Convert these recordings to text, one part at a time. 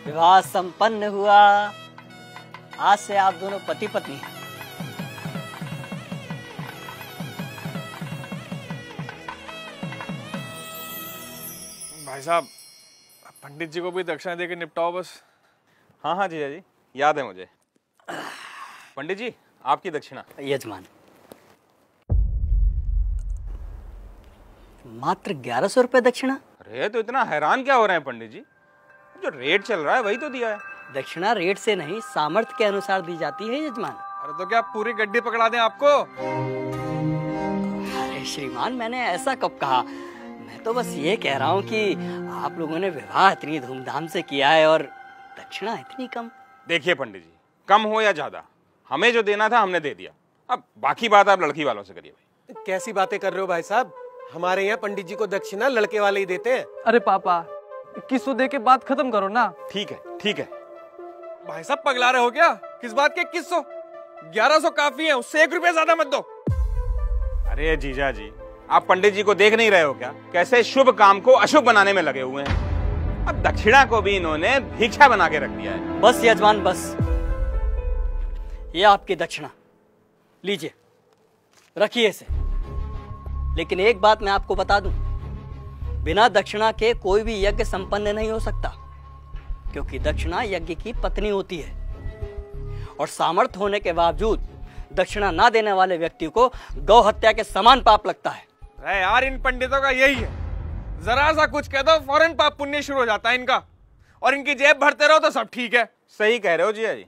विवाह संपन्न हुआ। आज से आप दोनों पति पत्नी हैं। भाई साहब, पंडित जी को भी दक्षिणा देके निपटाओ बस। हाँ हाँ जीजा जी, याद है मुझे। पंडित जी, आपकी दक्षिणा। यजमान, मात्र 1100 रुपए दक्षिणा। अरे तो इतना हैरान क्या हो रहे हैं पंडित जी? जो रेट चल रहा है वही तो दिया है। दक्षिणा रेट से नहीं, सामर्थ्य के अनुसार दी जाती है यजमान। अरे तो क्या पूरी गड्डी पकड़ा दें आपको? अरे श्रीमान, मैंने ऐसा कब कहा? मैं तो बस ये कह रहा हूँ कि आप लोगों ने विवाह इतनी धूमधाम से किया है और दक्षिणा इतनी कम। देखिए पंडित जी, कम हो या ज्यादा, हमें जो देना था हमने दे दिया। अब बाकी बात आप लड़की वालों से करिए भाई। कैसी बातें कर रहे हो भाई साहब? हमारे यहाँ पंडित जी को दक्षिणा लड़के वाले ही देते हैं। अरे पापा, 2100 दे के बात खत्म करो ना। ठीक है ठीक है। भाई साहब पगला रहे हो क्या? किस बात के 2100? 1100 काफी है, उससे 1 रुपया ज्यादा मत दो। अरे जीजा जी, आप पंडित जी को देख नहीं रहे हो क्या? कैसे शुभ काम को अशुभ बनाने में लगे हुए हैं। अब दक्षिणा को भी इन्होंने भिक्षा बना के रख दिया है। बस यजमान बस, ये आपकी दक्षिणा लीजिए, रखिए इसे। लेकिन एक बात मैं आपको बता दूं, बिना दक्षिणा के कोई भी यज्ञ संपन्न नहीं हो सकता, क्योंकि दक्षिणा यज्ञ की पत्नी होती है और सामर्थ्य होने के बावजूद दक्षिणा ना देने वाले व्यक्ति को गौ हत्या के समान पाप लगता है। अरे यार, इन पंडितों का यही है, जरा सा कुछ कह दो फौरन पाप पुण्य शुरू हो जाता है इनका, और इनकी जेब भरते रहो तो सब ठीक है। सही कह रहे हो जीजा जी।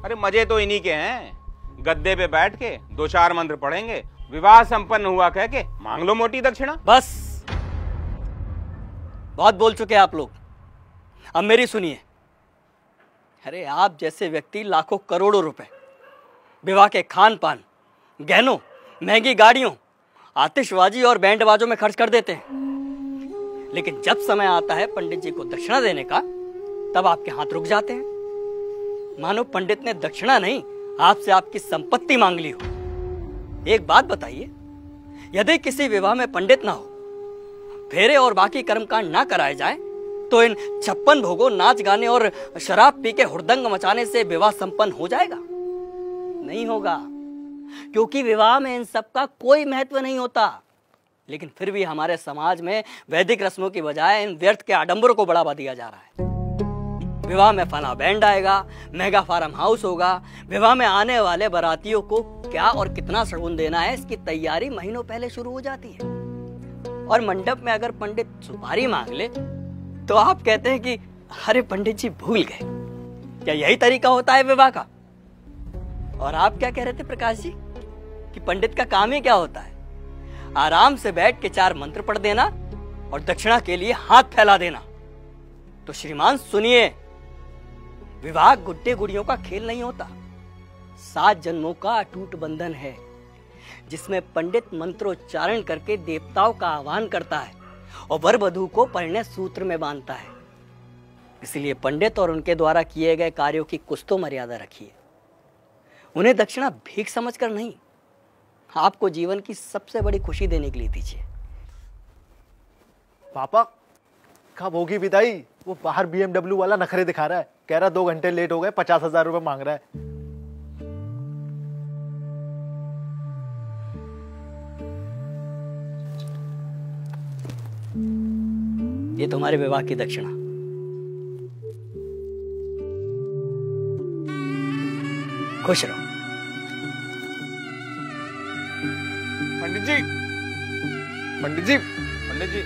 अरे मजे तो इन्हीं के हैं, गद्दे पे बैठ के 2-4 मंत्र पढ़ेंगे, विवाह संपन्न हुआ कह के मांग लो मोटी दक्षिणा। बस, बहुत बोल चुके आप लोग, अब मेरी सुनिए। अरे आप जैसे व्यक्ति लाखों करोड़ों रुपए विवाह के खान पान, गहनों, महंगी गाड़ियों, आतिशबाजी और बैंड बाजों में खर्च कर देते हैं, लेकिन जब समय आता है पंडित जी को दक्षिणा देने का, तब आपके हाथ रुक जाते हैं, मानो पंडित ने दक्षिणा नहीं आपसे आपकी संपत्ति मांग ली हो। एक बात बताइए, यदि किसी विवाह में पंडित ना हो, फेरे और बाकी कर्मकांड ना कराए जाए, तो इन 56 भोगों, नाच गाने और शराब पी के हुड़दंग मचाने से विवाह संपन्न हो जाएगा? नहीं होगा, क्योंकि विवाह में इन सब का कोई महत्व नहीं होता। लेकिन फिर भी हमारे समाज में वैदिक रस्मों की बजाय इन व्यर्थ के आडंबरों को बढ़ावा दिया जा रहा है। विवाह में फला बैंड आएगा, मेगा फार्म हाउस होगा, विवाह में आने वाले बारातियों को क्या और कितना शगुन देना है, इसकी तैयारी महीनों पहले शुरू हो जाती है। और मंडप में अगर पंडित सुपारी मांग ले तो आप कहते हैं कि अरे पंडित जी भूल गए। क्या यही तरीका होता है विवाह का? और आप क्या कह रहे थे प्रकाश जी कि पंडित का काम ही क्या होता है? आराम से बैठ के 4 मंत्र पढ़ देना और दक्षिणा के लिए हाथ फैला देना। तो श्रीमान सुनिए, विवाह गुड्डे गुड़ियों का खेल नहीं होता, 7 जन्मों का अटूट बंधन है, जिसमें पंडित मंत्रोच्चारण करके देवताओं का आह्वान करता है और वर वधू को परिणय सूत्र में बांधता है। इसलिए पंडित और उनके द्वारा किए गए कार्यों की कुछ तो मर्यादा रखिए। उन्हें दक्षिणा भीख समझकर नहीं, आपको जीवन की सबसे बड़ी खुशी देने के लिए दीजिए। पापा, कब होगी विदाई? वो बाहर BMW वाला नखरे दिखा रहा है, कह रहा 2 घंटे लेट हो गए, 50,000 रुपए मांग रहा है। ये तुम्हारे विवाह की दक्षिणा। खुश रहो। पंडित जी, पंडित जी, पंडित जी,